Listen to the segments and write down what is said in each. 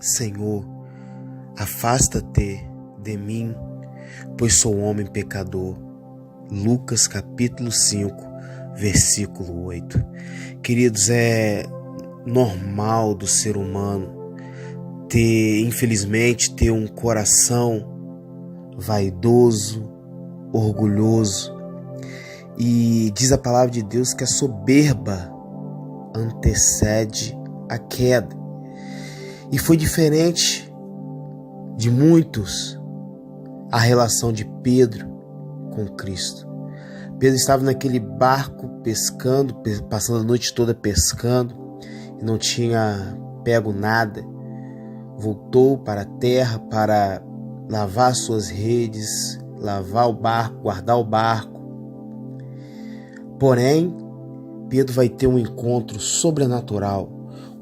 Senhor, afasta-te de mim, pois sou homem pecador. Lucas capítulo 5, versículo 8. Queridos, é normal do ser humano infelizmente, ter um coração vaidoso, orgulhoso. E diz a palavra de Deus que a soberba antecede a queda. E foi diferente de muitos a relação de Pedro com Cristo. Pedro estava naquele barco pescando, passando a noite toda pescando, e não tinha pego nada. Voltou para a terra para lavar suas redes, lavar o barco, guardar o barco. Porém, Pedro vai ter um encontro sobrenatural,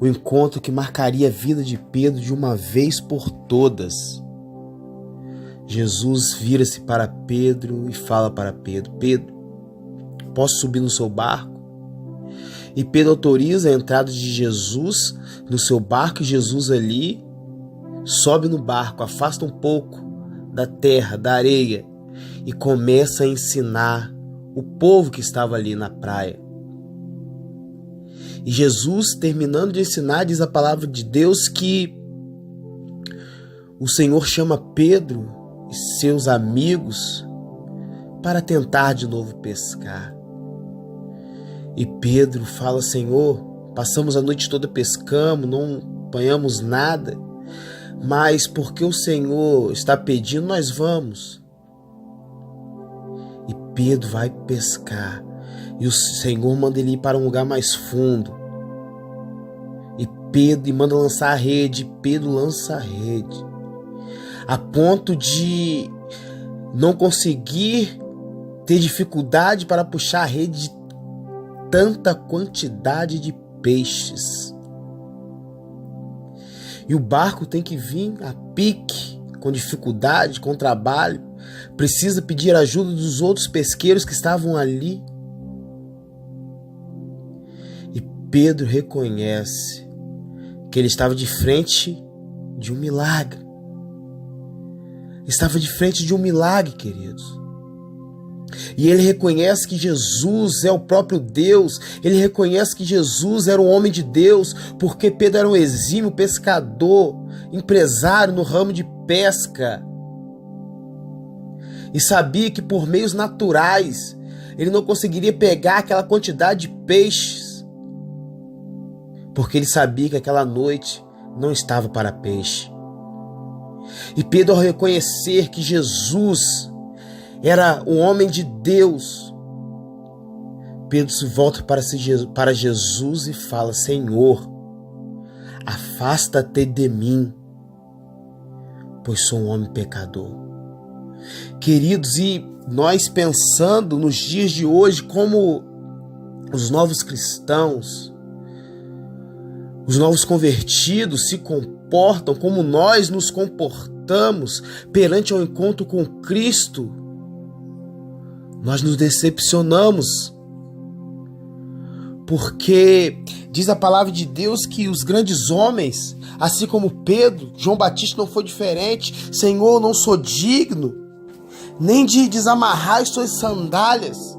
um encontro que marcaria a vida de Pedro de uma vez por todas. Jesus vira-se para Pedro e fala para Pedro: Pedro, posso subir no seu barco? E Pedro autoriza a entrada de Jesus no seu barco, e Jesus ali sobe no barco, afasta um pouco da terra, da areia, e começa a ensinar o povo que estava ali na praia. E Jesus, terminando de ensinar, diz a palavra de Deus que o Senhor chama Pedro e seus amigos para tentar de novo pescar. E Pedro fala: Senhor, passamos a noite toda pescando, não apanhamos nada, mas porque o Senhor está pedindo, nós vamos. E Pedro vai pescar, e o Senhor manda ele ir para um lugar mais fundo. E manda lançar a rede. Pedro lança a rede, a ponto de não conseguir, ter dificuldade para puxar a rede de tanta quantidade de peixes. E o barco tem que vir a pique, com dificuldade, com trabalho. Precisa pedir ajuda dos outros pesqueiros que estavam ali. E Pedro reconhece que ele estava de frente de um milagre. Estava de frente de um milagre, queridos. E ele reconhece que Jesus é o próprio Deus. Ele reconhece que Jesus era um homem de Deus, porque Pedro era um exímio pescador, empresário no ramo de pesca. E sabia que por meios naturais ele não conseguiria pegar aquela quantidade de peixes, porque ele sabia que aquela noite não estava para peixe. E Pedro, ao reconhecer que Jesus era um homem de Deus, Pedro se volta para Jesus e fala: Senhor, afasta-te de mim, pois sou um homem pecador. Queridos, e nós pensando nos dias de hoje, como os novos cristãos, os novos convertidos se comportam, como nós nos comportamos perante o encontro com Cristo, nós nos decepcionamos, porque diz a palavra de Deus que os grandes homens, assim como Pedro, João Batista não foi diferente: Senhor, não sou digno nem de desamarrar as suas sandálias.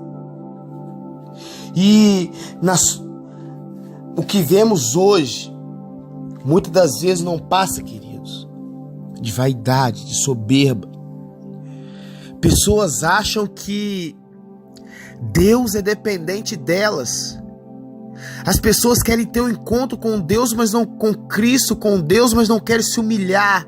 E o que vemos hoje, muitas das vezes não passa, queridos, de vaidade, de soberba. Pessoas acham que Deus é dependente delas. As pessoas querem ter um encontro com Deus, mas não com Cristo, com Deus, mas não querem se humilhar.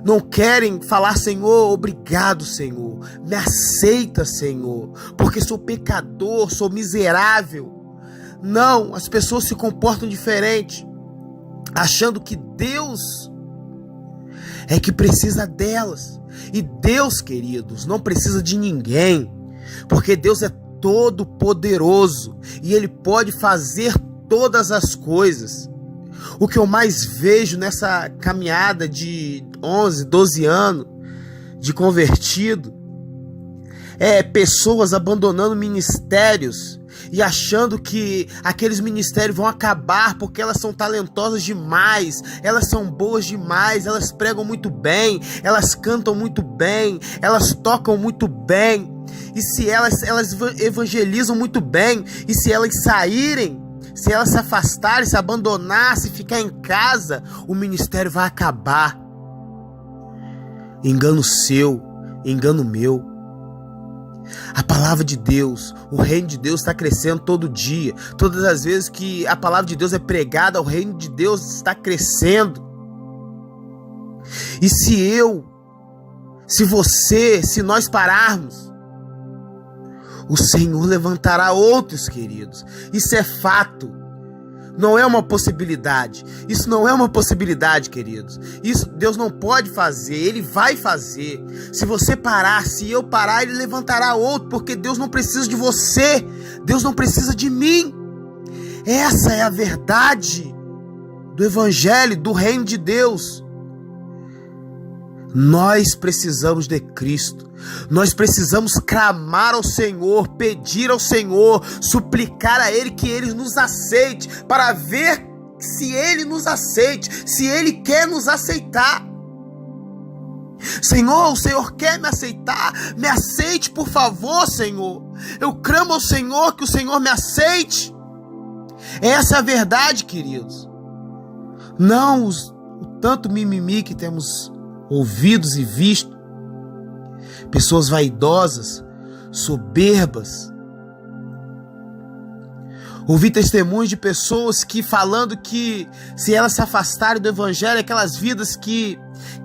Não querem falar: Senhor, obrigado, Senhor. Me aceita, Senhor, porque sou pecador, sou miserável. Não, as pessoas se comportam diferente, achando que Deus é que precisa delas. E Deus, queridos, não precisa de ninguém, porque Deus é todo poderoso e Ele pode fazer todas as coisas. O que eu mais vejo nessa caminhada de 11, 12 anos de convertido é pessoas abandonando ministérios e achando que aqueles ministérios vão acabar porque elas são talentosas demais, elas são boas demais, elas pregam muito bem, elas cantam muito bem, elas tocam muito bem, e se elas evangelizam muito bem, e se elas saírem, se elas se afastarem, se abandonar, se ficar em casa, o ministério vai acabar. Engano seu, engano meu. A palavra de Deus, o reino de Deus está crescendo todo dia. Todas as vezes que a palavra de Deus é pregada, o reino de Deus está crescendo. E se você, se nós pararmos, o Senhor levantará outros, queridos. Isso é fato. Não é uma possibilidade. Isso não é uma possibilidade, queridos. Isso Deus não pode fazer. Ele vai fazer. Se você parar, se eu parar, Ele levantará outro. Porque Deus não precisa de você. Deus não precisa de mim. Essa é a verdade do Evangelho, do reino de Deus. Nós precisamos de Cristo. Nós precisamos clamar ao Senhor, pedir ao Senhor, suplicar a Ele que Ele nos aceite, para ver se Ele nos aceite, se Ele quer nos aceitar. Senhor, o Senhor quer me aceitar? Me aceite, por favor, Senhor. Eu clamo ao Senhor que o Senhor me aceite. Essa é a verdade, queridos. Não o tanto mimimi que temos ouvidos e visto. Pessoas vaidosas, soberbas. Ouvi testemunhos de pessoas que falando que se elas se afastarem do Evangelho, aquelas vidas que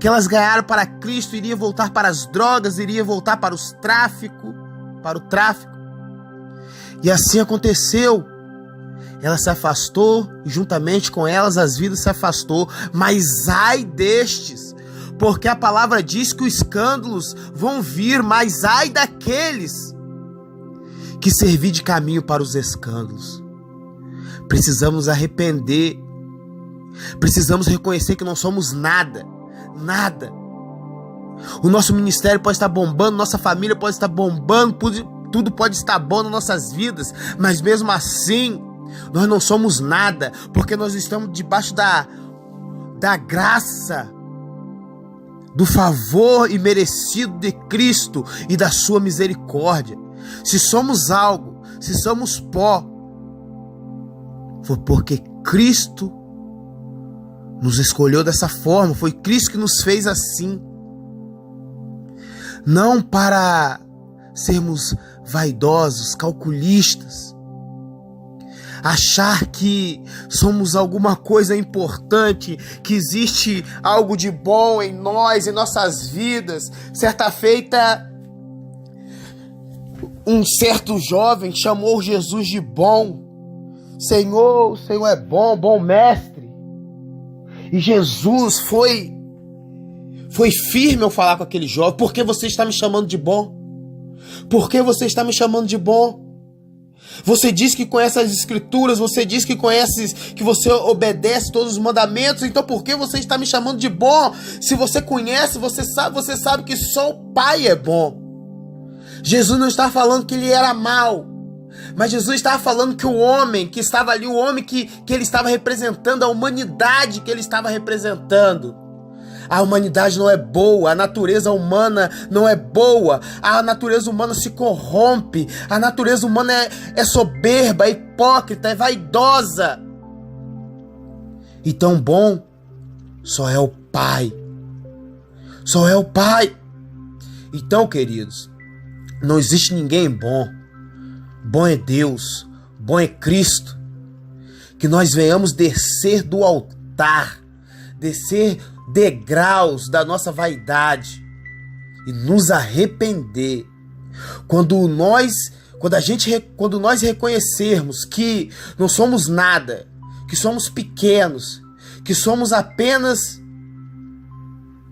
elas ganharam para Cristo iriam voltar para as drogas, iriam voltar para o tráfico. E assim aconteceu. Ela se afastou e juntamente com elas as vidas se afastou. Mas ai destes, porque a palavra diz que os escândalos vão vir, mas ai daqueles que servir de caminho para os escândalos. Precisamos nos arrepender. Precisamos reconhecer que não somos nada. Nada. O nosso ministério pode estar bombando, nossa família pode estar bombando, tudo pode estar bom nas nossas vidas, mas mesmo assim, nós não somos nada, porque nós estamos debaixo da graça, do favor imerecido de Cristo e da sua misericórdia. Se somos algo, se somos pó, foi porque Cristo nos escolheu dessa forma, foi Cristo que nos fez assim. Não para sermos vaidosos, calculistas, achar que somos alguma coisa importante, que existe algo de bom em nós, em nossas vidas. Certa feita, um certo jovem chamou Jesus de bom. Senhor, o Senhor é bom, bom mestre. E Jesus foi firme ao falar com aquele jovem. Por que você está me chamando de bom? Por que você está me chamando de bom? Você diz que conhece as escrituras, você diz que conhece, que você obedece todos os mandamentos, então por que você está me chamando de bom? Se você conhece, você sabe que só o Pai é bom. Jesus não está falando que ele era mau, mas Jesus estava falando que o homem que estava ali, o homem que ele estava representando, a humanidade que ele estava representando, a humanidade não é boa, a natureza humana não é boa, a natureza humana se corrompe, a natureza humana é soberba, é hipócrita, é vaidosa. E tão bom só é o Pai. Só é o Pai. Então, queridos, não existe ninguém bom. Bom é Deus, bom é Cristo. Que nós venhamos descer do altar, descer degraus da nossa vaidade e nos arrepender. Quando nós reconhecermos que não somos nada, que somos pequenos, que somos apenas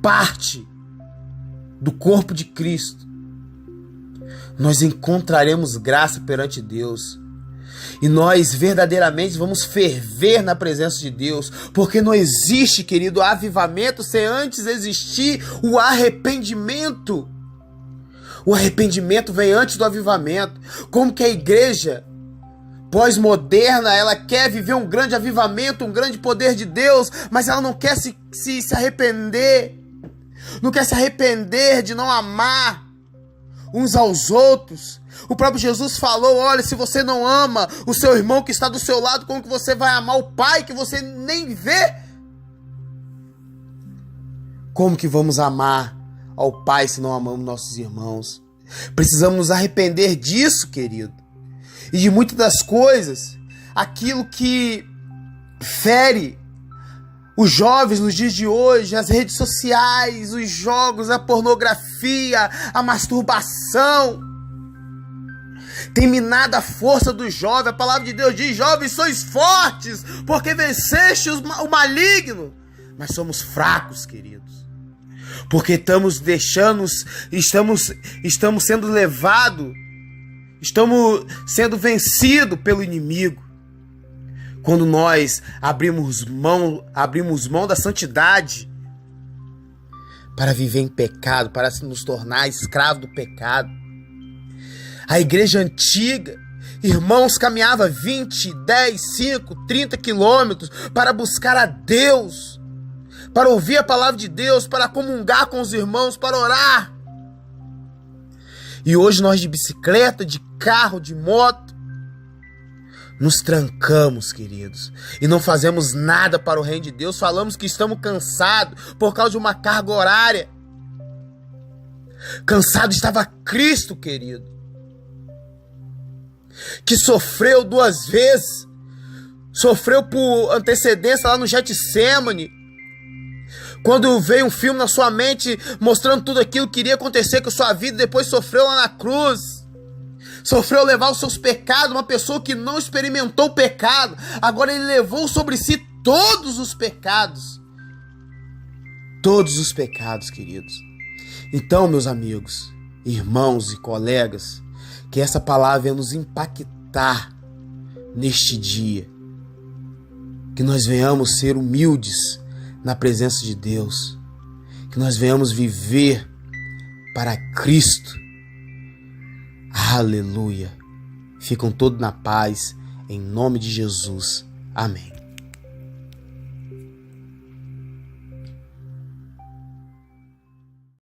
parte do corpo de Cristo, nós encontraremos graça perante Deus. E nós verdadeiramente vamos ferver na presença de Deus, porque não existe, querido, avivamento sem antes existir o arrependimento. O arrependimento vem antes do avivamento. Como que a igreja pós-moderna, ela quer viver um grande avivamento, um grande poder de Deus, mas ela não quer se arrepender, não quer se arrepender de não amar uns aos outros. O próprio Jesus falou: olha, se você não ama o seu irmão que está do seu lado, como que você vai amar o Pai que você nem vê? Como que vamos amar ao Pai se não amamos nossos irmãos? Precisamos nos arrepender disso, querido. E de muitas das coisas, aquilo que fere os jovens nos dias de hoje, as redes sociais, os jogos, a pornografia, a masturbação, tem minado a força do jovem. A palavra de Deus diz: jovens, sois fortes, porque venceste o maligno. Mas somos fracos, queridos, porque estamos sendo levados, estamos sendo vencidos pelo inimigo. Quando nós abrimos mão da santidade para viver em pecado, para nos tornar escravo do pecado. A igreja antiga, irmãos, caminhava 20, 10, 5, 30 quilômetros para buscar a Deus, para ouvir a palavra de Deus, para comungar com os irmãos, para orar. E hoje nós de bicicleta, de carro, de moto, nos trancamos, queridos, e não fazemos nada para o reino de Deus. Falamos que estamos cansados por causa de uma carga horária. Cansado estava Cristo, querido, que sofreu 2 vezes, sofreu por antecedência lá no Getsemane, quando veio um filme na sua mente mostrando tudo aquilo que iria acontecer com a sua vida. Depois sofreu lá na cruz, sofreu levar os seus pecados. Uma pessoa que não experimentou o pecado, agora ele levou sobre si todos os pecados, queridos. Então, meus amigos, irmãos e colegas, que essa palavra venha nos impactar neste dia, que nós venhamos ser humildes na presença de Deus, que nós venhamos viver para Cristo. Aleluia. Ficam todos na paz, em nome de Jesus. Amém.